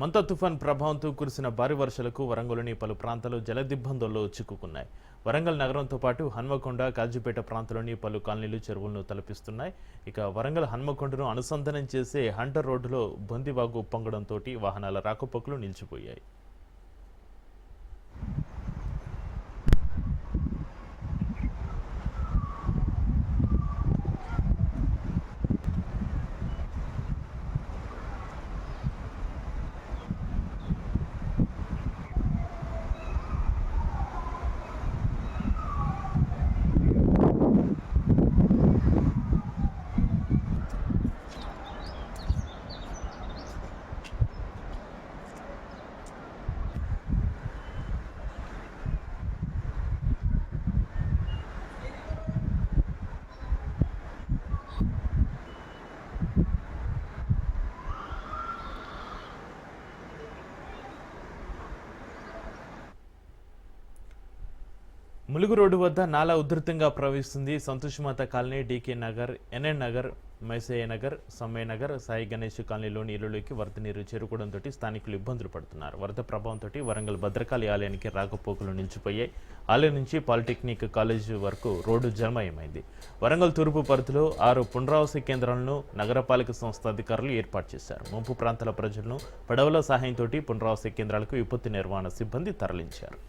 మంతా తుఫాన్ ప్రభావంతో కురిసిన భారీ వర్షాలకు వరంగల్లోని పలు ప్రాంతాలు జలదిగ్బంధంలో చిక్కుకున్నాయి. వరంగల్ నగరంతో పాటు హన్మకొండ, కాజీపేట ప్రాంతాల్లోని పలు కాలనీలు చెరువులను తలపిస్తున్నాయి. ఇక వరంగల్ హన్మకొండను అనుసంధానం చేసే హంటర్ రోడ్డులో బొందివాగు ఉప్పొంగడంతో వాహనాల రాకపోకలు నిలిచిపోయాయి. ములుగు రోడ్డు వద్ద నాలా ఉధృతంగా ప్రవహిస్తుంది. Santoshimata colony, DK Nagar, NN Nagar, Maisaiah Nagar, Sammaiah Nagar, Sai Ganesh కాలనీలోని ఇళ్లలోకి వరద నీరు చేరుకోవడంతో స్థానికులు ఇబ్బందులు పడుతున్నారు. వరద ప్రభావంతో వరంగల్ భద్రకాళి ఆలయానికి రాకపోకలు నిలిచిపోయాయి. ఆలయం నుంచి పాలిటెక్నిక్ కాలేజీ వరకు రోడ్డు జలమయమైంది. వరంగల్ తూర్పు పరిధిలో 6 పునరావాస కేంద్రాలను నగరపాలక సంస్థ అధికారులు ఏర్పాటు చేశారు. ముంపు ప్రాంతాల ప్రజలను పడవల సహాయంతో పునరావాస కేంద్రాలకు విపత్తు నిర్వహణ సిబ్బంది తరలించారు.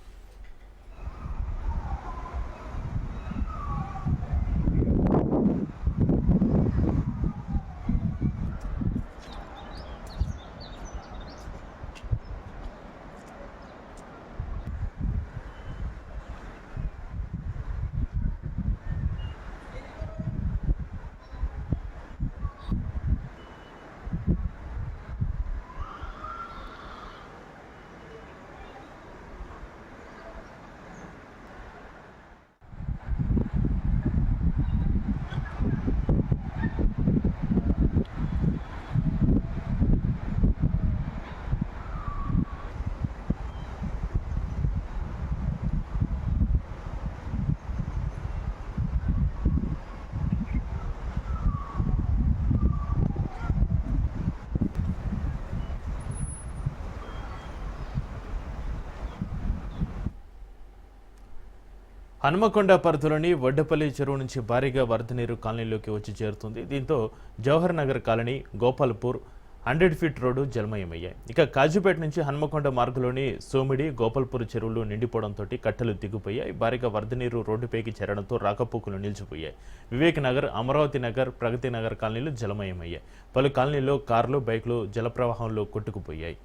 హన్మకొండ పరిధిలోని వడ్డపల్లి చెరువు నుంచి భారీగా వరద నీరు కాలనీలోకి వచ్చి చేరుతుంది. దీంతో Jawahar Nagar colony, Gopalpur 100 feet road జలమయమయ్యాయి. ఇక కాజీపేట నుంచి హన్మకొండ మార్గంలోని సోమిడి, గోపాల్పూర్ చెరువులు నిండిపోవడంతో కట్టెలు దిగిపోయాయి. భారీగా వరద నీరు రోడ్డుపైకి చేరడంతో రాకపోకలు నిలిచిపోయాయి. వివేక్ నగర్, అమరావతి నగర్, ప్రగతి నగర్ కాలనీలు జలమయమయ్యాయి. పలు కాలనీల్లో కార్లు, బైకులు జలప్రవాహంలో కొట్టుకుపోయాయి.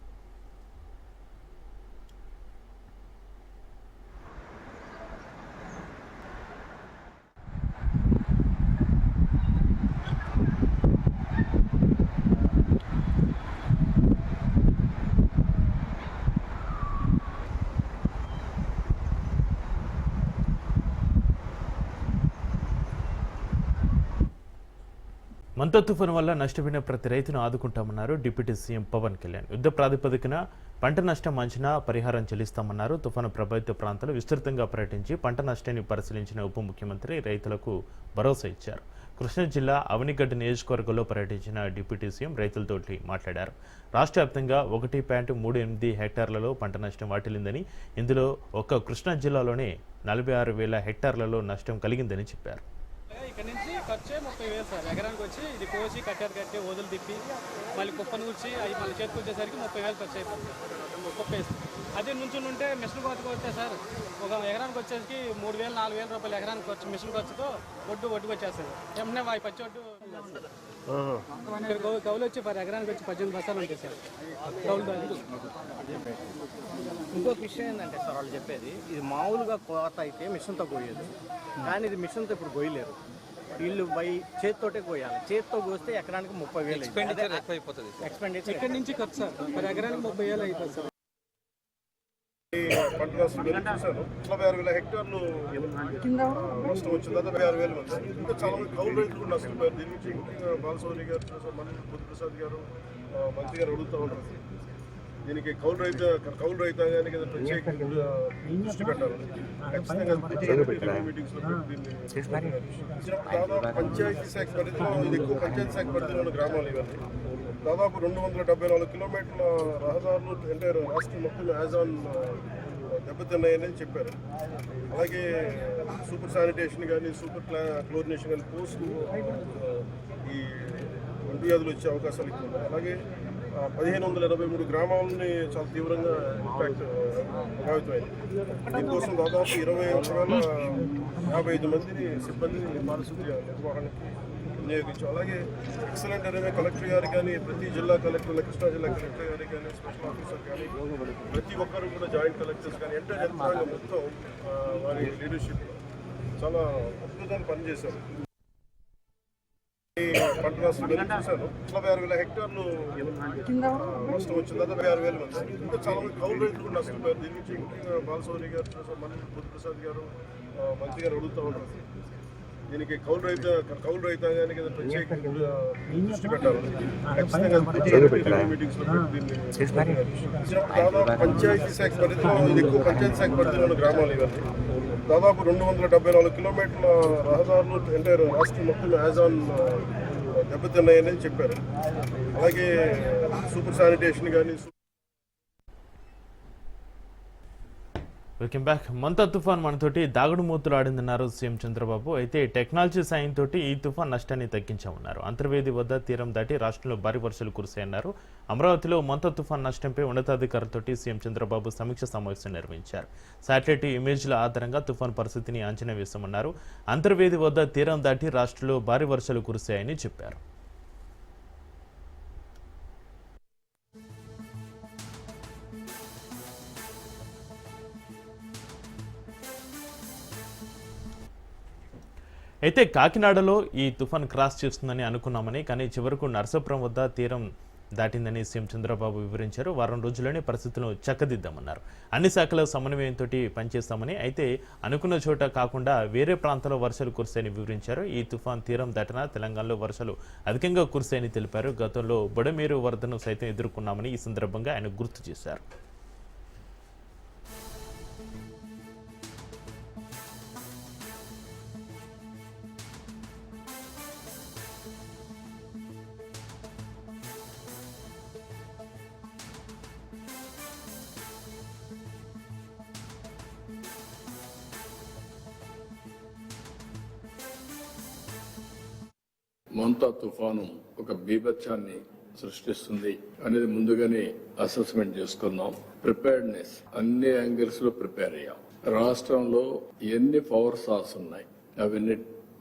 మంతా తుఫాను వల్ల నష్టపోయిన ప్రతి రైతును ఆదుకుంటామన్నారు డిప్యూటీ సీఎం పవన్ కళ్యాణ్. యుద్ధ ప్రాతిపదికన పంట నష్టం అంచనా, పరిహారం చెల్లిస్తామన్నారు. తుఫాను ప్రభావిత ప్రాంతాలు విస్తృతంగా పర్యటించి పంట నష్టాన్ని పరిశీలించిన ఉప ముఖ్యమంత్రి రైతులకు భరోసా ఇచ్చారు. కృష్ణా జిల్లా అవనిగడ్డ నియోజకవర్గంలో పర్యటించిన డిప్యూటీ సీఎం రైతులతోటి మాట్లాడారు. రాష్ట్ర వ్యాప్తంగా 1.38 హెక్టార్లలో పంట నష్టం వాటిల్లిందని, ఇందులో ఒక్క కృష్ణా జిల్లాలోనే 46,000 హెక్టార్లలో నష్టం కలిగిందని చెప్పారు. ఇక్కడ నుంచి ఖర్చే 30,000 సార్. ఎకరానికి వచ్చి ఇది కోసి కట్టి వదులు తిప్పి మళ్ళీ కుప్పను కూర్చి అవి మళ్ళీ చేతికి వచ్చేసరికి 30,000 ఖర్చు అయిపోతుంది. కుప్ప వేసి అదే నుంచి ఉంటే మిషన్ ఖర్చుకు వస్తే సార్ ఒక ఎకరానికి వచ్చేసరికి 3,000, 4,000 రూపాయలు ఎకరానికి ఖర్చు మిషన్ ఖర్చుతో ఒడ్డుకు వచ్చేస్తుంది. ఏమన్నా వాయి పచ్చి ఒడ్డు ఇక్కడ కౌలు వచ్చి ఎకరానికి వచ్చి 18 బస్తాలు ఉంటాయి సార్ కౌలు. ఇంకొక విషయం ఏంటంటే సార్ వాళ్ళు చెప్పేది, ఇది మామూలుగా కోత అయితే మిషన్తో కోయదు, కానీ ఇది మిషన్తో ఇప్పుడు కోయలేరు. వీళ్ళు చేతితోటే కోయాలి. చేతితో కోస్తే ఎకరానికి 30,000 ఎక్స్పెండిచర్. ఇక్కడ నుంచి ఖర్చు సార్ ఎకరానికి 30,000 అయిపోతుంది సార్. పంట నష్టం చూశాను. 46,000 హెక్టార్లు నష్టం వచ్చింది. దాదాపు 56,000 మంది. ఇంకా చాలా మంది కౌలు రైతులు కూడా నష్టపోయారు. దీని నుంచి బాలసౌరి గారు, బుద్ధప్రసాద్ గారు, మంత్రి గారు అడుగుతూ ఉంటారు. దీనికి కౌలు రైతాంగానికి ఏదైనా ప్రత్యేక దృష్టి పెట్టాలని ఖచ్చితంగా మీటింగ్స్ లో పెట్టి దీన్ని దాదాపు పంచాయతీ శాఖ పరిధిలో ఇది ఎక్కువ పంచాయతీ శాఖ పరిధిలో ఉన్న గ్రామాలు ఇవన్నీ దాదాపు 274 కిలోమీటర్ల రహదారులు అంటే రాష్ట్రం మొత్తం యాజ్ ఆన్ దెబ్బతిన్నాయని చెప్పారు. అలాగే సూపర్ శానిటేషన్ కానీ సూపర్ క్లోరినేషన్ కానీ పోస్ట్ ఈ ఒంటి వ్యాధులు వచ్చే అవకాశాలు ఎక్కువ ఉన్నాయి. అలాగే 1583 గ్రామాలని చాలా తీవ్రంగా ఇంపాక్ట్ ప్రభావితమైంది. దీనికోసం దాదాపు 21,055 మందిని సిబ్బందిని పారిశుద్ధ్య నిర్వహణకి వినియోగించాం. అలాగే ఎక్సలెంట్ అనే కలెక్టర్ గారు కానీ ప్రతి జిల్లా కలెక్టర్లు కృష్ణా జిల్లా కలెక్టర్ గారు కానీ స్పెషల్ ఆఫీసర్ కానీ ప్రతి ఒక్కరు కూడా జాయింట్ కలెక్టర్స్ కానీ ఎంటర్ యంత్రాంగం మొత్తం వారి లీడర్షిప్ చాలా అద్భుతంగా పనిచేశారు. పంట నష్టం చూశాను. 56,000 హెక్టార్లు నష్టం వచ్చింది. 56,000 మంది ఇంకా చాలా మంది కౌలు రైతులు కూడా నష్టపోయారు. దీని నుంచి ముఖ్యంగా బాలసౌరి గారు బుద్ధప్రసాద్ గారు మంత్రి గారు అడుగుతూ ఉంటారు. దీనికి కౌలు రైతాంగానికి ఏదైనా ప్రత్యేక దృష్టి పెట్టాలని ఖచ్చితంగా మీటింగ్స్ లో పెట్టి దీన్ని దాదాపు పంచాయతీ శాఖ పరిధిలో ఇది ఎక్కువ పంచాయతీ శాఖ పరిధిలో ఉన్న గ్రామాలు ఇవన్నీ దాదాపు 274 కిలోమీటర్ల రహదారులు అంటే రాష్ట్రం మొత్తం యాజ్ ఆన్ దెబ్బతిన్నాయని చెప్పారు. అలాగే సూపర్ శానిటేషన్ కానీ వెల్కమ్ బ్యాక్. మంతా తుఫాన్ మనతోటి దాగుడు మూతులు ఆడిందన్నారు సీఎం చంద్రబాబు. అయితే టెక్నాలజీ సాయంతో ఈ తుఫాన్ నష్టాన్ని తగ్గించామన్నారు. అంతర్వేది వద్ద తీరం దాటి రాష్ట్రంలో భారీ వర్షాలు కురిశాయన్నారు. అమరావతిలో మంతా తుఫాన్ నష్టంపై ఉన్నతాధికారులతో సీఎం చంద్రబాబు సమీక్ష సమావేశం నిర్వహించారు. శాటిలైట్ ఇమేజ్ల ఆధారంగా తుఫాన్ పరిస్థితిని అంచనా వేశామన్నారు. అంతర్వేది వద్ద తీరం దాటి రాష్ట్రంలో భారీ వర్షాలు కురిశాయని చెప్పారు. అయితే కాకినాడలో ఈ తుఫాన్ క్రాస్ చేస్తుందని అనుకున్నామని, కానీ చివరకు నరసాపురం వద్ద తీరం దాటిందని సీఎం చంద్రబాబు వివరించారు. వారం రోజుల్లోనే పరిస్థితులను చక్కదిద్దామన్నారు. అన్ని శాఖల సమన్వయంతో పనిచేస్తామని, అయితే అనుకున్న చోట కాకుండా వేరే ప్రాంతాల్లో వర్షాలు కురిశాయని వివరించారు. ఈ తుఫాన్ తీరం దాటినా తెలంగాణలో వర్షాలు అధికంగా కురిశాయని తెలిపారు. గతంలో బుడమేరు వరదను సైతం ఎదుర్కొన్నామని ఈ సందర్భంగా ఆయన గుర్తు చేశారు. మంతా తుఫాను ఒక బీభత్సాన్ని సృష్టిస్తుంది అనేది ముందుగానే అసెస్మెంట్ చేసుకున్నాం. ప్రిపేర్డ్నెస్ అన్ని యాంగిల్స్ లో ప్రిపేర్ అయ్యాం. రాష్ట్రంలో ఎన్ని పవర్ సార్స్ ఉన్నాయి అవన్నీ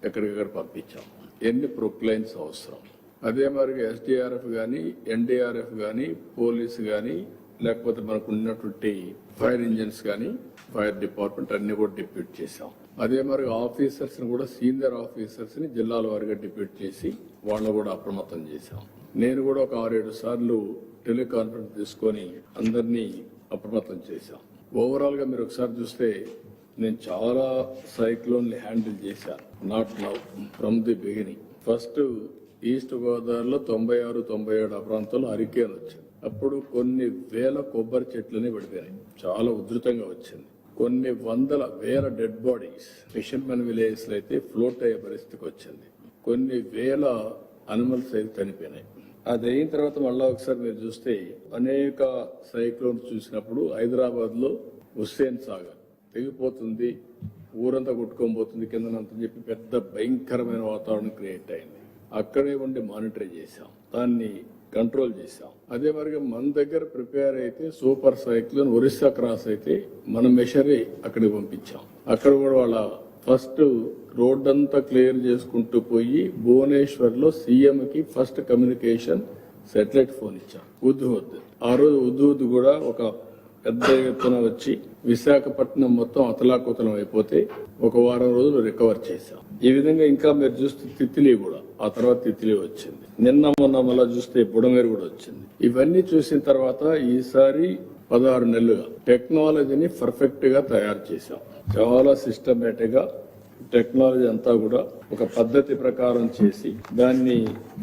ఎక్కడికక్కడ పంపించాం. ఎన్ని ప్రొక్లైన్స్ అవసరం, అదే మరి ఎస్డిఆర్ఎఫ్ గానీ ఎన్డీఆర్ఎఫ్ గానీ పోలీసు గానీ లేకపోతే మనకు ఉన్నటువంటి ఫైర్ ఇంజిన్స్ గానీ ఫైర్ డిపార్ట్మెంట్ అన్ని కూడా డిప్యూట్ చేశాం. అదే మరి ఆఫీసర్స్ ని కూడా సీనియర్ ఆఫీసర్స్ ని జిల్లాల వారిగా డిప్యూట్ చేసి వాళ్ళని కూడా అప్రమత్తం చేశాం. నేను కూడా ఒక 6-7 సార్లు టెలికాన్ఫరెన్స్ తీసుకొని అందరినీ అప్రమత్తం చేశాం. ఓవరాల్ గా మీరు ఒకసారి చూస్తే నేను చాలా సైక్లోన్ హ్యాండిల్ చేశాను. Not now, from the beginning. First east గోదావరిలో 96-97 ఆ ప్రాంతంలో హరికేన్ వచ్చింది. అప్పుడు కొన్ని వేల కొబ్బరి చెట్లని పడిపోయినాయి. చాలా ఉధృతంగా వచ్చింది. కొన్ని వందల వేల డెడ్ బాడీస్ ఫిషర్మెన్ విలేజెస్ లో అయితే ఫ్లోట్ అయ్యే పరిస్థితికి వచ్చింది. కొన్ని వేల అనిమల్స్ అయితే చనిపోయినాయి. అది అయిన తర్వాత మళ్ళా ఒకసారి మీరు చూస్తే అనేక సైక్లోన్స్ చూసినప్పుడు హైదరాబాద్ లో హుస్సేన్ సాగర్ తెగిపోతుంది, ఊరంతా కొట్టుకోబోతుంది కిందనంతని చెప్పి పెద్ద భయంకరమైన వాతావరణం క్రియేట్ అయింది. అక్కడే ఉండి మానిటర్ చేశాం, దాన్ని కంట్రోల్ చేశాం. అదే మరిగా మన దగ్గర ప్రిపేర్ అయితే సూపర్ సైక్లోన్ ఒరిస్సా క్రాస్ అయితే మనం మెషరీ అక్కడికి పంపించాం. అక్కడ కూడా వాళ్ళ ఫస్ట్ రోడ్ అంతా క్లియర్ చేసుకుంటూ పోయి భువనేశ్వర్ లో సీఎం కి ఫస్ట్ కమ్యూనికేషన్ సాటిలైట్ ఫోన్ ఇచ్చాం. ఉద్హుద్ ఆ రోజు ఉద్హుద్ కూడా ఒక పెద్ద ఎత్తున వచ్చి విశాఖపట్నం మొత్తం అతలాకుతలం అయిపోతే ఒక వారం రోజులు రికవర్ చేశాం. ఈ విధంగా ఇంకా మీరు చూస్తే తిత్లీ కూడా, ఆ తర్వాత తిత్లీ వచ్చింది. నిన్న మొన్న మళ్ళా చూస్తే బుడమేరు కూడా వచ్చింది. ఇవన్నీ చూసిన తర్వాత ఈసారి 16 నెలలుగా టెక్నాలజీని పర్ఫెక్ట్ గా తయారు చేశాం. చాలా సిస్టమేటిక్ గా టెక్నాలజీ అంతా కూడా ఒక పద్ధతి ప్రకారం చేసి దాన్ని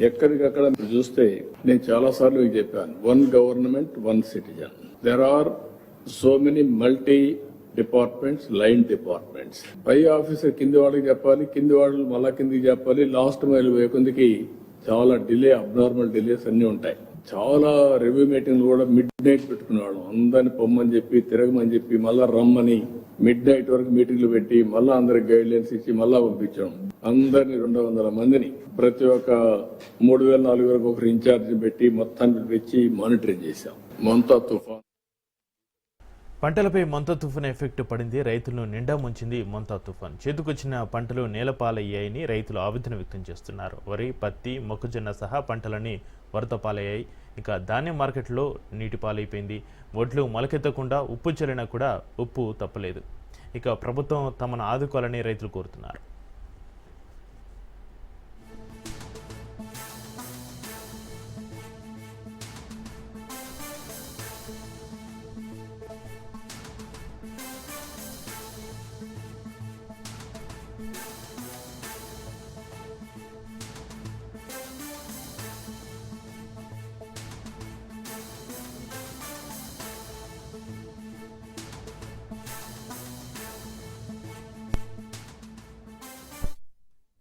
ఎక్కడికక్కడ చూస్తే నేను చాలా సార్లు మీకు చెప్పాను, 1 government 1 citizen. There are so many multi departments, line departments. పై ఆఫీసర్ కింది వాళ్ళకి చెప్పాలి, కింది వాళ్ళు మళ్ళా కిందికి చెప్పాలి, లాస్ట్ మైల్ వేకుందికి చాలా డిలే, అబ్నార్మల్ డిలేస్ అన్ని ఉంటాయి. చాలా రివ్యూ మీటింగ్లు కూడా మిడ్ నైట్ పెట్టుకునేవాళ్ళం. అందరిని పొమ్మని చెప్పి, తిరగమని చెప్పి, మళ్ళా రమ్మని మిడ్ నైట్ వరకు మీటింగ్లు పెట్టి మళ్ళా అందరికి గైడ్ లైన్స్ ఇచ్చి మళ్ళా పంపించాం. అందరినీ 200 మందిని ప్రతి ఒక్క 3000-4000 ఒకరు ఇన్ఛార్జిని పెట్టి మొత్తాన్ని పెంచి మానిటరింగ్ చేశాం. మొంతా తుఫాన్ పంటలపై మొంతా తుఫాన్ ఎఫెక్ట్ పడింది. రైతులను నిండా ముంచింది మొంతా తుఫాన్. చేతికొచ్చిన పంటలు నేలపాలయ్యాయని రైతులు ఆవేదన వ్యక్తం చేస్తున్నారు. వరి, పత్తి, మొక్కజొన్న సహా పంటలన్నీ వరద పాలయ్యాయి. ఇక ధాన్యం మార్కెట్లో నీటి పాలైపోయింది. వడ్లు మొలకెత్తకుండా ఉప్పు చల్లినా కూడా ఉప్పు తప్పలేదు. ఇక ప్రభుత్వం తమను ఆదుకోవాలని రైతులు కోరుతున్నారు.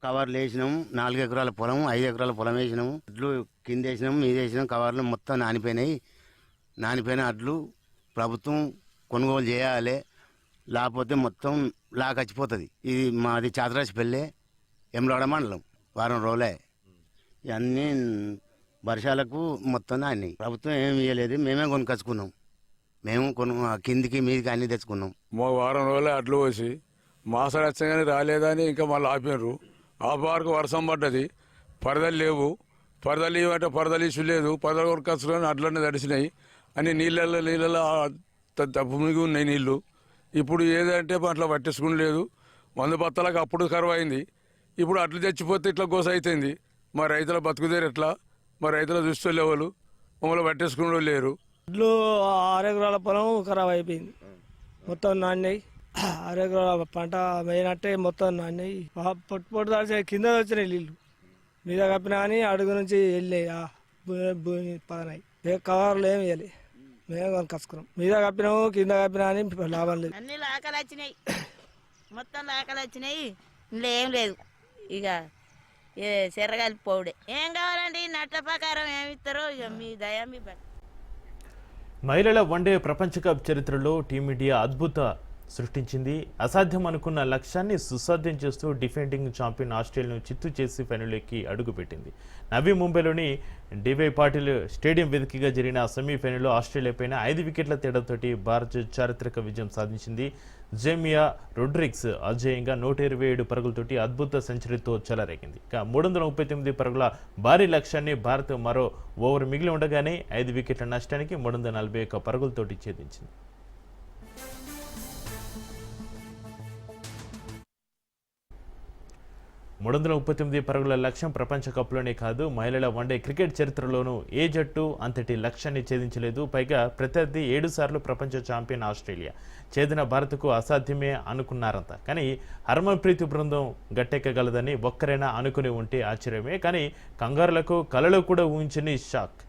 కవర్లు వేసినాం. 4 ఎకరాల పొలం, 5 ఎకరాల పొలం వేసినాము. అడ్లు కింద వేసినాం, మీద వేసినాం. కవర్లు మొత్తం నానిపోయినాయి. నానిపోయిన అడ్లు ప్రభుత్వం కొనుగోలు చేయాలి, లేకపోతే మొత్తం లాకచ్చిపోతుంది. ఇది మాది చాతరాశిపల్లె, ఎమ్లవాడ మండలం. వారం రోజులే ఇవన్నీ వర్షాలకు మొత్తం నానినాయి. ప్రభుత్వం ఏమి ఇవ్వలేదు, మేమే కొనుకొచ్చుకున్నాం. మేము కిందికి మీదికి అన్ని తెచ్చుకున్నాం. వారం రోజులే అడ్లు పోసి మాసాలు వచ్చగానే రాలేదని ఇంకా మళ్ళీ ఆపినారు. ఆపారకు వర్షం పడ్డది, పరదలు లేవు. పరదలు ఇవ్వంటే పరదలు ఇష్యూ లేదు. పరదలు కొనుకొచ్చుకొని అడ్లన్నీ తడిసినాయి. అన్ని నీళ్ళలో తప్పు మిగి ఉన్నాయి నీళ్లు. ఇప్పుడు ఏదంటే అట్లా పట్టించుకుని లేదు. మందు బత్తలకు అప్పుడు కరువు అయింది. ఇప్పుడు అట్లు తెచ్చిపోతే ఇట్లా గోస అవుతుంది. మా రైతుల బతుకుదేరు ఎట్లా? మా రైతుల దృష్టి లేవలు మమ్మల్ని పట్టించుకునే లేరు. వడ్లు 6 ఎకరాల పొలం ఖరాబ్ అయిపోయింది, మొత్తం నాణ్యాయి. 6 ఎకరాల పంట వేయినట్టే మొత్తం నాణ్యాయి. పొట్టు దాల్చి కింద వచ్చినాయి నీళ్ళు, మీద కప్పినా కానీ అడుగు నుంచి వెళ్ళాయి, భూమి పదనాయి. కవర్లు ఏమి వేయాలి, మేము కొనుకొచ్చుకున్నాం. మీద కప్పినాము, కింద కప్పినా అని లాభం లేదు. అన్ని లాకలు వచ్చినాయి, మొత్తం లాకలు వచ్చినాయి. ఇంట్లో ఏం లేదు, ఇక చెరగాలి పోవుడే. ఏం కావాలండి నట్ల ప్రకారం ఏమి ఇస్తారో ఇక మీ దయ మీ మహిళల వన్డే ప్రపంచ కప్ చరిత్రలో టీమిండియా అద్భుత సృష్టించింది. అసాధ్యం అనుకున్న లక్ష్యాన్ని సుసాధ్యం చేస్తూ డిఫెండింగ్ ఛాంపియన్ ఆస్ట్రేలియాను చిత్తు చేసి ఫైనల్లోకి అడుగుపెట్టింది. నవీ ముంబైలోని డివై పాటిల్ స్టేడియం వేదికగా జరిగిన సెమీఫైనల్లో ఆస్ట్రేలియాపైన 5 వికెట్ల తేడాతోటి భారత్ చారిత్రక విజయం సాధించింది. జేమియా రొడ్రిగ్స్ అజేయంగా 127 పరుగులతోటి అద్భుత సెంచరీతో చెలరేగింది. ఇక 339 పరుగుల భారీ లక్ష్యాన్ని భారత్ మరో ఓవర్ మిగిలి ఉండగానే 5 వికెట్ల నష్టానికి 341 పరుగులతోటి ఛేదించింది. పరుగుల లక్ష్యం ప్రపంచ కప్లోనే కాదు, మహిళల వన్డే క్రికెట్ చరిత్రలోనూ ఏ జట్టు అంతటి లక్ష్యాన్ని ఛేదించలేదు. పైగా ప్రత్యర్థి 7 సార్లు ప్రపంచ ఛాంపియన్ ఆస్ట్రేలియా. ఛేదన భారత్కు అసాధ్యమే అనుకున్నారంతా. కానీ హర్మన్ప్రీత్ బృందం గట్టెక్కగలదని ఒక్కరైనా అనుకుని ఉంటే ఆశ్చర్యమే. కానీ కంగారులకు కలలో కూడా ఊహించని షాక్.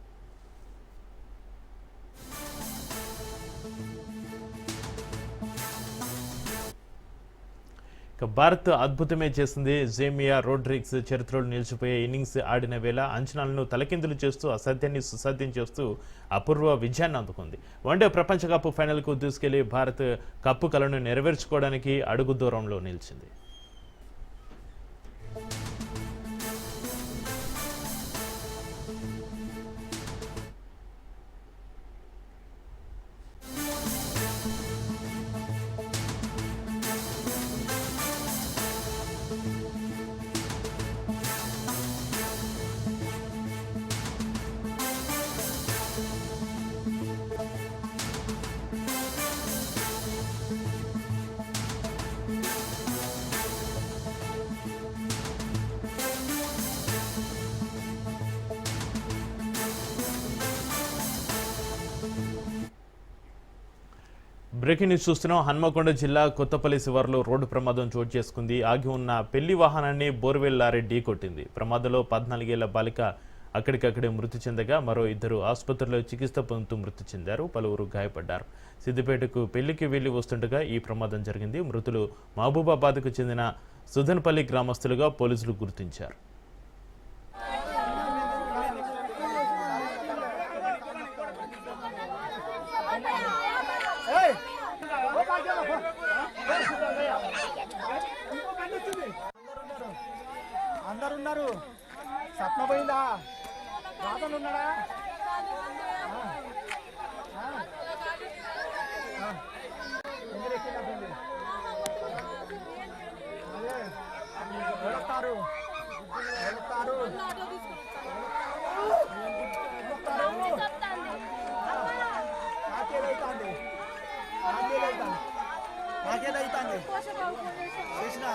భారత్ అద్భుతమే చేసింది. జేమియా రొడ్రిగ్స్ చరిత్రలో నిలిచిపోయే ఇన్నింగ్స్ ఆడిన వేళ అంచనాలను తలకిందులు చేస్తూ అసాధ్యాన్ని సుసాధ్యం చేస్తూ అపూర్వ విజయాన్ని అందుకుంది. వన్డే ప్రపంచ కప్ ఫైనల్కు దూసుకెళ్లి భారత్ కప్పు కలను నెరవేర్చుకోవడానికి అడుగు దూరంలో నిలిచింది. బ్రేకింగ్ న్యూస్ చూస్తున్నాం. హన్మకొండ జిల్లా కొత్తపల్లి శివారులో రోడ్డు ప్రమాదం చోటు చేసుకుంది. ఆగి ఉన్న పెళ్లి వాహనాన్ని బోర్వెల్ లారీ ఢీకొట్టింది. ప్రమాదంలో 14 ఏళ్ల బాలిక అక్కడికక్కడే మృతి చెందగా మరో 2 ఆసుపత్రిలో చికిత్స పొందుతూ మృతి చెందారు. పలువురు గాయపడ్డారు. సిద్దిపేటకు పెళ్లికి వెళ్లి వస్తుండగా ఈ ప్రమాదం జరిగింది. మృతులు మహబూబాబాద్కు చెందిన సుధన్పల్లి గ్రామస్తులుగా పోలీసులు గుర్తించారు. అందరున్నారు. సత్న పోయిందా? రాజన్ ఉన్నాడా? వెళ్తారు నాకేదైతుంది చేసిన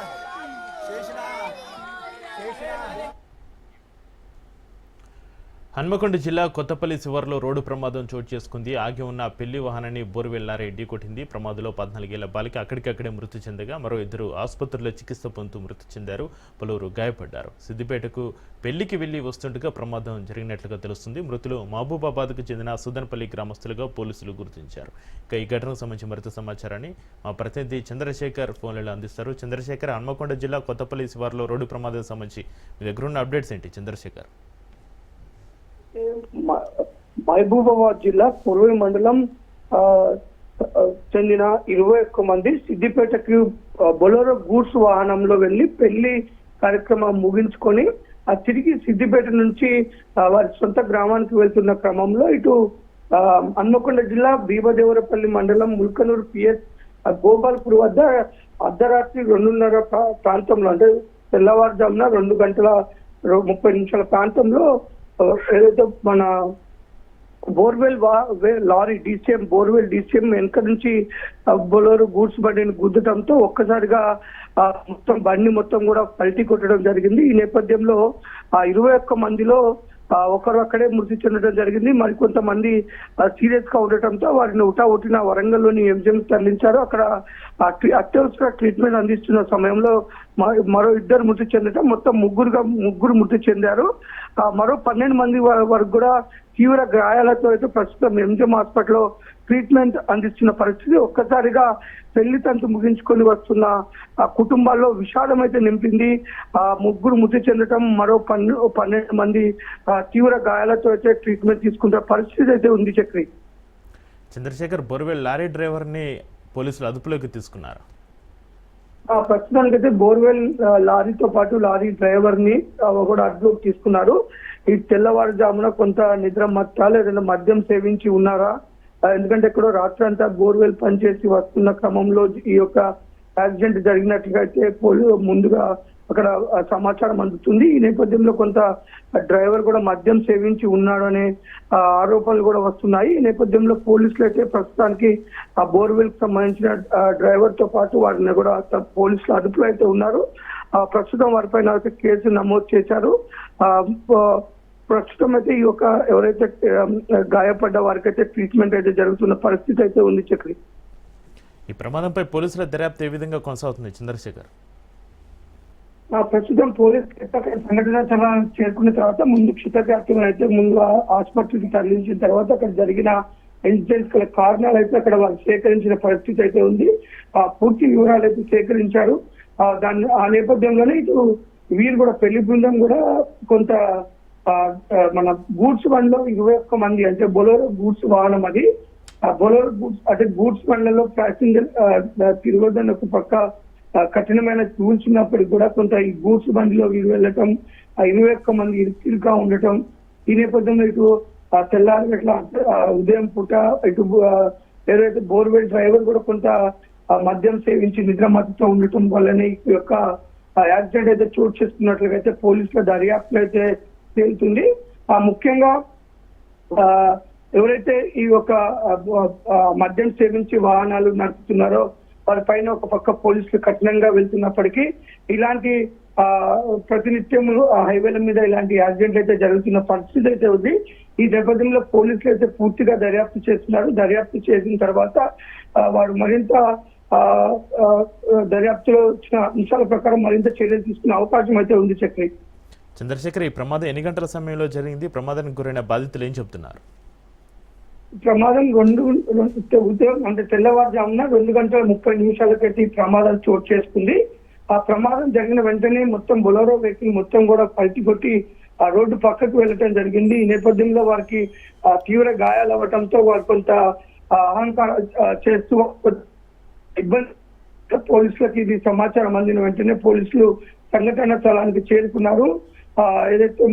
హన్మకొండ జిల్లా కొత్తపల్లి శివారులో రోడ్డు ప్రమాదం చోటు చేసుకుంది. ఆగి ఉన్న పెళ్లి వాహనాన్ని బోర్వెల్ లారీ ఢీకొట్టింది. ప్రమాదంలో 14 ఏళ్ల బాలిక అక్కడికక్కడే మృతి చెందగా మరో 2 ఆసుపత్రిలో చికిత్స పొందుతూ మృతి చెందారు. పలువురు గాయపడ్డారు. సిద్దిపేటకు పెళ్లికి వెళ్లి వస్తుండగా ప్రమాదం జరిగినట్లుగా తెలుస్తుంది. మృతులు మహబూబాబాద్కు చెందిన సుధన్పల్లి గ్రామస్తులుగా పోలీసులు గుర్తించారు. ఇక ఈ ఘటనకు సంబంధించి మరింత సమాచారాన్ని మా ప్రతినిధి చంద్రశేఖర్ ఫోన్లలో అందిస్తారు. చంద్రశేఖర్, హన్మకొండ జిల్లా కొత్తపల్లి శివారులో రోడ్డు ప్రమాదం సంబంధించి మీ దగ్గరున్న అప్డేట్స్ ఏంటి చంద్రశేఖర్? మహబూబాబాద్ జిల్లా పూర్వ మండలం చెందిన 21 మంది సిద్దిపేటకి బొలెరో గూడ్స్ వాహనంలో వెళ్లి పెళ్లి కార్యక్రమం ముగించుకొని తిరిగి సిద్దిపేట నుంచి వారి సొంత గ్రామానికి వెళ్తున్న క్రమంలో ఇటు హన్మకొండ జిల్లా భీమదేవరపల్లి మండలం ముల్కనూరు పిఎస్ గోపాల్పూర్ వద్ద అర్ధరాత్రి 2:30 ప్రాంతంలో, అంటే తెల్లవారుజామున 2:30 ప్రాంతంలో ఏదైతే మన బోర్వెల్ లారీ బోర్వెల్ డీసీఎం వెనక నుంచి బొలెరో గూడ్స్ బండిని గుద్దటంతో ఒక్కసారిగా మొత్తం బండి మొత్తం కూడా పల్టీ కొట్టడం జరిగింది. ఈ నేపథ్యంలో 21 మందిలో ఒకరు అక్కడే మృతి చెందడం జరిగింది. మరికొంతమంది సీరియస్ గా ఉండటంతో వారిని ఉటావుటిన వరంగల్లోని ఎంజిఎం తరలించారు. అక్కడ అత్యవసర ట్రీట్మెంట్ అందిస్తున్న సమయంలో మరో 2 మృతి చెందడం, మొత్తం ముగ్గురు మృతి చెందారు. మరో 12 మంది వరకు కూడా తీవ్ర గాయాలతో అయితే ప్రస్తుతం ఎంజిఎం హాస్పిటల్లో ట్రీట్మెంట్ అందిస్తున్న పరిస్థితి. ఒక్కసారిగా పెళ్లి తంతు ముగించుకొని వస్తున్న కుటుంబాల్లో విషాదం అయితే నింపింది. ముగ్గురు మృతి చెందడం, మరో 12 మంది తీవ్ర గాయాలతో అయితే ట్రీట్మెంట్ తీసుకున్న పరిస్థితి అయితే ఉంది. చక్రి చంద్రశేఖర్, బోర్వెల్ లారీ డ్రైవర్ని పోలీసులు అదుపులోకి తీసుకున్నారు. ప్రస్తుతానికైతే బోర్వెల్ లారీతో పాటు లారీ డ్రైవర్ ని కూడా అదుపులోకి తీసుకున్నారు. ఈ తెల్లవారుజామున కొంత నిద్ర మత్తా లేదంటే మద్యం సేవించి ఉన్నారా, ఎందుకంటే ఎక్కడో రాత్రి అంతా బోర్వెల్ పనిచేసి వస్తున్న క్రమంలో ఈ యొక్క యాక్సిడెంట్ జరిగినట్టుగా అయితే ముందుగా అక్కడ సమాచారం అందుతుంది. ఈ నేపథ్యంలో కొంత డ్రైవర్ కూడా మద్యం సేవించి ఉన్నాడు అనే ఆరోపణలు కూడా వస్తున్నాయి. ఈ నేపథ్యంలో పోలీసులు అయితే ప్రస్తుతానికి ఆ బోర్వెల్ కి సంబంధించిన డ్రైవర్ తో పాటు వారిని కూడా పోలీసులు అదుపులో అయితే ఉన్నారు. ప్రస్తుతం వారిపైన అయితే కేసు నమోదు చేశారు. ప్రస్తుతం అయితే ఈ యొక్క ఎవరైతే గాయపడ్డ వారికైతే ట్రీట్మెంట్ అయితే జరుగుతున్న పరిస్థితి అయితే ఉంది. చక్రి, ఈ ప్రమాదంపై పోలీసుల దర్యాప్తు ఏ విధంగా కొనసాగుతుంది చంద్రశేఖర్? ప్రస్తుతం పోలీసు సంఘటన స్థలాన్ని చేరుకున్న తర్వాత ముందు క్షితగాత్రులను అయితే ముందు ఆసుపత్రికి తరలించిన తర్వాత అక్కడ జరిగిన ఇన్సిడెంట్స్ గల కారణాలు అయితే అక్కడ వారు సేకరించిన పరిస్థితి అయితే ఉంది. పూర్తి వివరాలు అయితే సేకరించారు. ఆ నేపథ్యంలోనే ఇటు వీరు కూడా పెళ్లి బృందం కూడా కొంత మన గూడ్స్ బండ్లో 21 మంది, అంటే బొలెరో గూడ్స్ వాహనం అది. బొలెరో గూడ్స్ అంటే గూడ్స్ బండ్లలో ప్యాసింజర్ తిరగొద్దని ఒక పక్క కఠినమైన రూల్స్ ఉన్నప్పటికీ కూడా కొంత ఈ గూడ్స్ బండిలో వీరు వెళ్ళటం, 21 మంది ఇరుగా ఉండటం, ఈ నేపథ్యంలో ఇటు తెల్లారి అట్లా ఉదయం పూట ఇటు ఏదైతే బోర్వెల్ డ్రైవర్ కూడా కొంత మద్యం సేవించి నిద్రమత్తుతో ఉండటం వల్లనే ఈ యొక్క యాక్సిడెంట్ అయితే చోటు చేసుకున్నట్లుగా అయితే పోలీసుల దర్యాప్తులు అయితే తేలుతుంది. ముఖ్యంగా ఎవరైతే ఈ యొక్క మద్యం సేవించి వాహనాలు నడుపుతున్నారో వారి పైన ఒక పక్క పోలీసులు కఠినంగా వెళ్తున్నప్పటికీ ఇలాంటి ప్రతినిత్యం హైవేల మీద ఇలాంటి యాక్సిడెంట్ అయితే జరుగుతున్న పరిస్థితి అయితే ఉంది. ఈ నేపథ్యంలో పోలీసులు అయితే పూర్తిగా దర్యాప్తు చేస్తున్నారు. దర్యాప్తు చేసిన తర్వాత వారు మరింత దర్యాప్తులో వచ్చిన అంశాల ప్రకారం మరింత చర్యలు తీసుకునే అవకాశం అయితే ఉంది. చక్రి, చంద్రశేఖర్, ఈ ప్రమాదం ఎన్ని గంటల సమయంలో జరిగింది? ప్రమాదానికి గురైన బాధితులు ఏం చెప్తున్నారు? ప్రమాదం ఉదయం అంటే తెల్లవారుజామున 2:30 ఈ ప్రమాదం చోటు చేసుకుంది. ఆ ప్రమాదం జరిగిన వెంటనే మొత్తం బొలెరో వెహికల్ మొత్తం కూడా పల్టీ కొట్టి ఆ రోడ్డు పక్కకు వెళ్ళటం జరిగింది. ఈ నేపథ్యంలో వారికి తీవ్ర గాయాలు అవ్వడంతో వారు కొంత అహంకారం చేస్తూ ఇబ్బంది. పోలీసులకు ఇది సమాచారం అందిన వెంటనే పోలీసులు సంఘటన స్థలానికి చేరుకున్నారు. ఏదైతే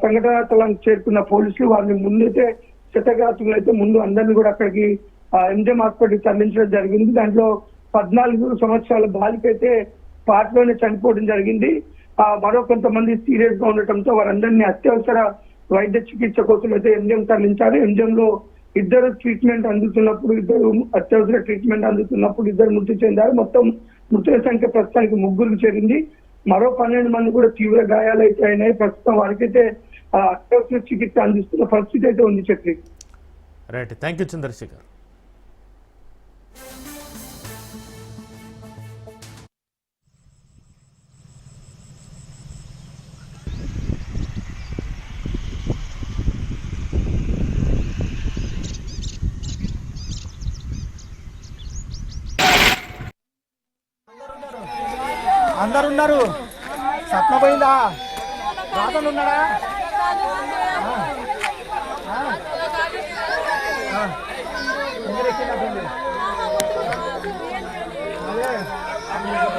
సంఘటన స్థలానికి చేరుకున్న పోలీసులు వారిని ముందైతే క్షతగాత్రులు అయితే ముందు అందరినీ కూడా అక్కడికి ఎంజిఎం హాస్పిటల్కి తరలించడం జరిగింది. దాంట్లో 14 సంవత్సరాల బాలిక అయితే పాటలోనే చనిపోవడం జరిగింది. మరో కొంతమంది సీరియస్ గా ఉండటంతో వారందరినీ అత్యవసర వైద్య చికిత్స కోసం అయితే ఎంజిఎం తరలించారు. ఎంజిఎం లో ఇద్దరు అత్యవసర ట్రీట్మెంట్ అందుతున్నప్పుడు ఇద్దరు మృతి చెందారు. మొత్తం మృతుల సంఖ్య ప్రస్తుతానికి 3కు చేరింది. మరో 12 మంది కూడా తీవ్ర గాయాలు అయితే అయినాయి. ప్రస్తుతం వారికైతే అత్యవసర చికిత్స అందిస్తున్న పరిస్థితి అయితే ఉంది. Chakri, right, thank you Chandrashekar. అందరున్నారు. సత్న పోయిందా? రాతలు ఉన్నాడా?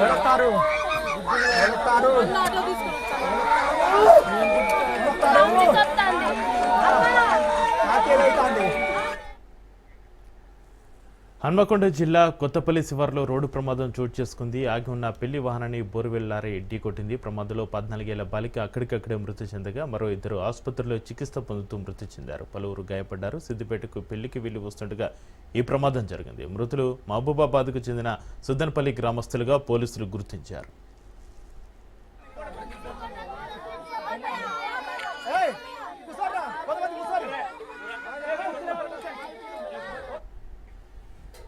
వెళతారు హన్మకొండ జిల్లా కొత్తపల్లి శివారులో రోడ్డు ప్రమాదం చోటు చేసుకుంది. ఆగి ఉన్న పెళ్లి వాహనాన్ని బోరువెల్ లారీ ఢీకొట్టింది. ప్రమాదంలో 14 ఏళ్ల బాలిక అక్కడికక్కడే మృతి చెందగా మరో 2 ఆసుపత్రిలో చికిత్స పొందుతూ మృతి చెందారు. పలువురు గాయపడ్డారు. సిద్దిపేటకు పెళ్లికి వెళ్లి వస్తుండగా ఈ ప్రమాదం జరిగింది. మృతులు మహబూబాబాద్కు చెందిన సుద్దన్పల్లి గ్రామస్తులుగా పోలీసులు గుర్తించారు.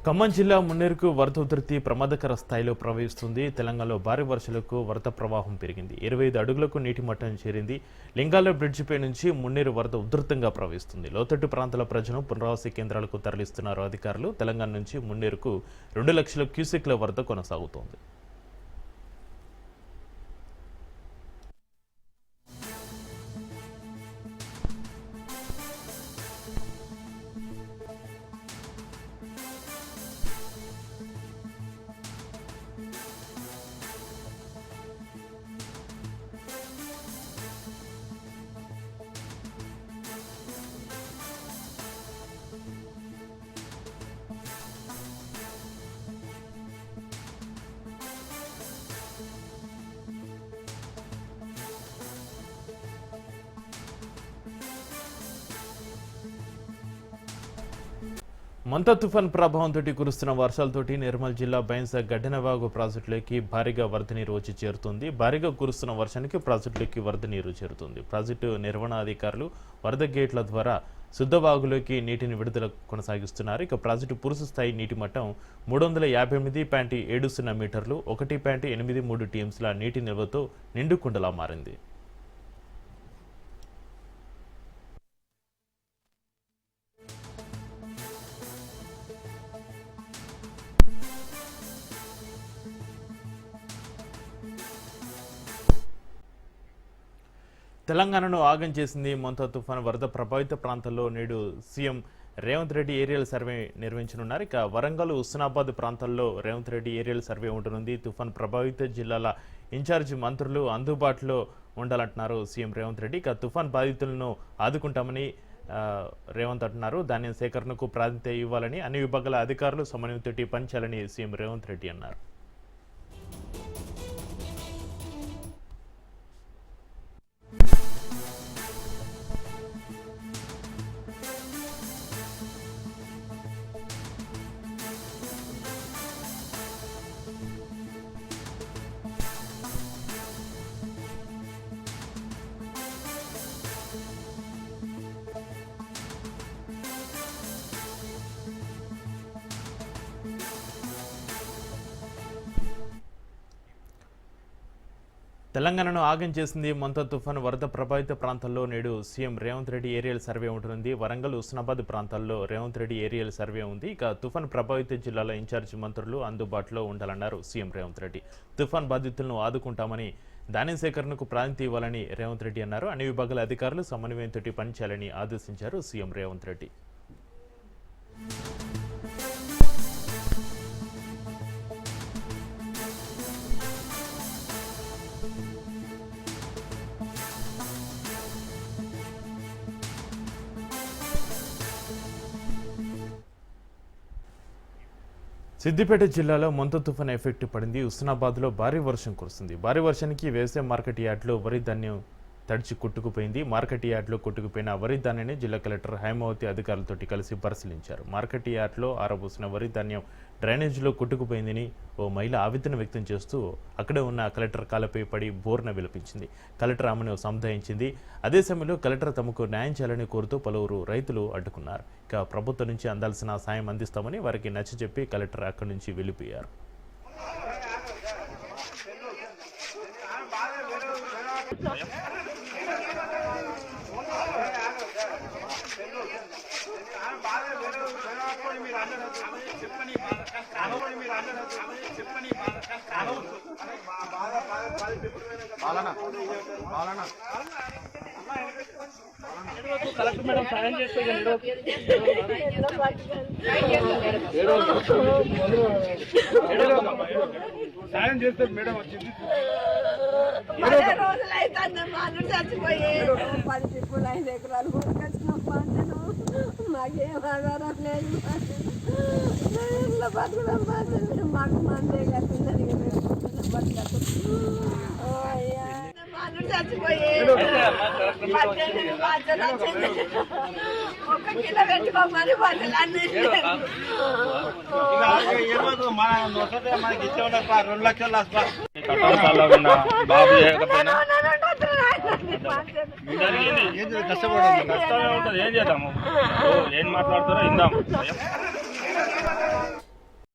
ఖమ్మం జిల్లా మున్నేరుకు వరద ఉధృతి ప్రమాదకర స్థాయిలో ప్రవహిస్తుంది. తెలంగాణలో భారీ వర్షాలకు వరద ప్రవాహం పెరిగింది. 25 అడుగులకు నీటి మట్టం చేరింది. లింగాల బ్రిడ్జిపై నుంచి మున్నేరు వరద ఉధృతంగా ప్రవహిస్తుంది. లోతట్టు ప్రాంతాల ప్రజలను పునరావాస కేంద్రాలకు తరలిస్తున్నారు అధికారులు. తెలంగాణ నుంచి మున్నేరుకు 2 లక్షల క్యూసెక్ల వరద కొనసాగుతోంది. మంతా తుఫాన్ ప్రభావంతో కురుస్తున్న వర్షాలతోటి నిర్మల్ జిల్లా బైన్సా గడ్డనవాగు ప్రాజెక్టులోకి భారీగా వరద నీరు వచ్చి చేరుతుంది. భారీగా కురుస్తున్న వర్షానికి ప్రాజెక్టులోకి వరద నీరు చేరుతుంది. ప్రాజెక్టు నిర్వహణాధికారులు వరద గేట్ల ద్వారా శుద్ధవాగులోకి నీటిని విడుదల కొనసాగిస్తున్నారు. ఇక ప్రాజెక్టు పురుష స్థాయి నీటి మట్టం 388.70 మీటర్లు 1.83 టీఎంసీల నీటి నిల్వతో నిండుకుండలా మారింది. తెలంగాణను ఆగం చేసింది మంతా తుఫాను. వరద ప్రభావిత ప్రాంతాల్లో నేడు CM Revanth Reddy aerial survey నిర్వహించనున్నారు. ఇక వరంగల్, హుస్నాబాద్ ప్రాంతాల్లో రేవంత్ రెడ్డి ఏరియల్ సర్వే ఉండనుంది. తుఫాన్ ప్రభావిత జిల్లాల ఇన్ఛార్జి మంత్రులు అందుబాటులో ఉండాలంటున్నారు సీఎం రేవంత్ రెడ్డి. ఇక తుఫాన్ బాధితులను ఆదుకుంటామని రేవంత్ అంటున్నారు. ధాన్యం సేకరణకు ప్రాధాన్యత ఇవ్వాలని, అన్ని విభాగాల అధికారులు సమన్వయంతో పనిచేయాలని సీఎం రేవంత్ రెడ్డి అన్నారు. తెలంగాణను ఆగం చేసింది మొంతా తుఫాను. వరద ప్రభావిత ప్రాంతాల్లో నేడు CM Revanth Reddy aerial survey ఉంటుంది. వరంగల్, హుస్నాబాద్ ప్రాంతాల్లో రేవంత్ రెడ్డి ఏరియల్ సర్వే ఉంది. ఇక తుఫాను ప్రభావిత జిల్లాల ఇన్ఛార్జ్ మంత్రులు అందుబాటులో ఉండాలన్నారు సీఎం రేవంత్ రెడ్డి. తుఫాన్ బాధితులను ఆదుకుంటామని, ధాన్యం సేకరణకు ప్రాధాన్యత ఇవ్వాలని రేవంత్ రెడ్డి అన్నారు. అన్ని విభాగాల అధికారులు సమన్వయంతో పనిచేయాలని ఆదేశించారు సీఎం రేవంత్ రెడ్డి. సిద్దిపేట జిల్లాలో మొంతా తుఫాన్ ఎఫెక్ట్ పడింది. హుస్నాబాద్లో భారీ వర్షం కురుస్తుంది. భారీ వర్షానికి వ్యవసాయ మార్కెట్ యార్డ్లో వరి ధాన్యం తడిచి కొట్టుకుపోయింది. మార్కెట్ యార్డ్లో కొట్టుకుపోయిన వరి ధాన్యాన్ని జిల్లా కలెక్టర్ హైమావతి అధికారులతో కలిసి పరిశీలించారు. మార్కెట్ యార్డ్లో ఆరబోసిన వరి ధాన్యం డ్రైనేజీలో కొట్టుకుపోయిందని ఓ మహిళ ఆవేదన వ్యక్తం చేస్తూ అక్కడే ఉన్న కలెక్టర్ కాలపై పడి బోర్న విలపించింది. కలెక్టర్ ఆమెను సంధాయించింది. అదే సమయంలో కలెక్టర్ తమకు న్యాయం చేయాలని కోరుతూ పలువురు రైతులు అడ్డుకున్నారు. ఇక ప్రభుత్వం నుంచి అందాల్సిన సాయం అందిస్తామని వారికి నచ్చజెప్పి కలెక్టర్ అక్కడి నుంచి వెళ్ళిపోయారు. కలెక్టర్ మేడం సాయం చేస్తే సాయం చేస్తే మేడం వచ్చింది. 10 రోజులు అయితే మాకు చచ్చిపోయి 10 చిప్పులు 5 ఎకరాలు కొనుకొచ్చిన పంటను మాకేం ఆధారం లేదు. ఇంట్లో బతుకుదాం బాధ్యత మాకు మందే కట్టున్నది. చచ్చిపోయి 18 బాధ్యత వచ్చింది. 1 కిలో పెట్టుకోమని బాధ్యత అన్ని మనకి ఇచ్చే 2 లక్షలు కష్టపడదు, కష్టమే ఉంటుంది. ఏం చేద్దాము, ఏం మాట్లాడుతారో ఇందాము.